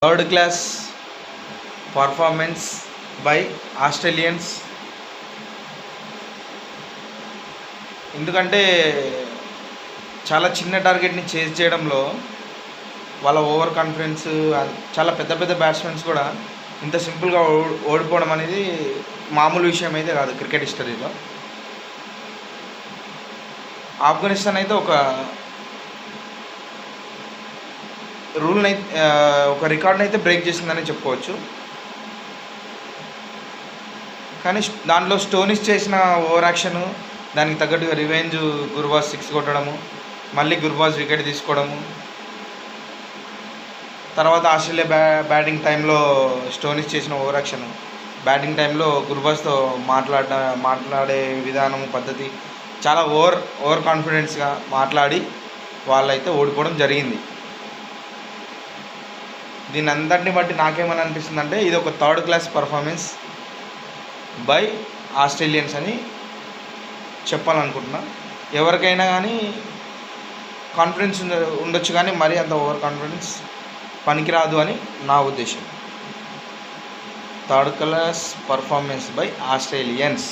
Third class performance by Australians. ఎందుకంటే చాలా చిన్న టార్గెట్ని చేజ్ చేయడంలో వాళ్ళ ఓవర్ కాన్ఫిడెన్స్, చాలా పెద్ద పెద్ద బ్యాట్స్మెన్స్ కూడా ఇంత సింపుల్గా ఓడిపోవడం అనేది మామూలు విషయం అయితే కాదు క్రికెట్ హిస్టరీలో. ఆఫ్ఘనిస్తాన్ అయితే ఒక రూల్ని ఒక రికార్డ్ని అయితే బ్రేక్ చేసిందని చెప్పుకోవచ్చు. కానీ దాంట్లో స్టోనిస్ చేసిన ఓవర్ యాక్షన్, దానికి తగ్గట్టుగా రివెంజ్, గుర్బాజ్ 6 కొట్టడము, మళ్ళీ గుర్బాజ్ వికెట్ తీసుకోవడము, తర్వాత ఆస్ట్రేలియా బ్యాటింగ్ టైంలో స్టోనిస్ చేసిన ఓవర్ యాక్షన్, బ్యాటింగ్ టైంలో గుర్బాజ్తో మాట్లాడే విధానం, పద్ధతి చాలా ఓవర్ కాన్ఫిడెన్స్గా మాట్లాడి వాళ్ళైతే ఓడిపోవడం జరిగింది. దీని అందరిని బట్టి నాకేమని అనిపిస్తుంది అంటే ఇది ఒక third class performance by Australians అని చెప్పాలనుకుంటున్నా. ఎవరికైనా కానీ కాన్ఫిడెన్స్ ఉండొచ్చు, కానీ మరీ అంత ఓవర్ కాన్ఫిడెన్స్ పనికిరాదు అని నా ఉద్దేశం. Third class performance by Australians.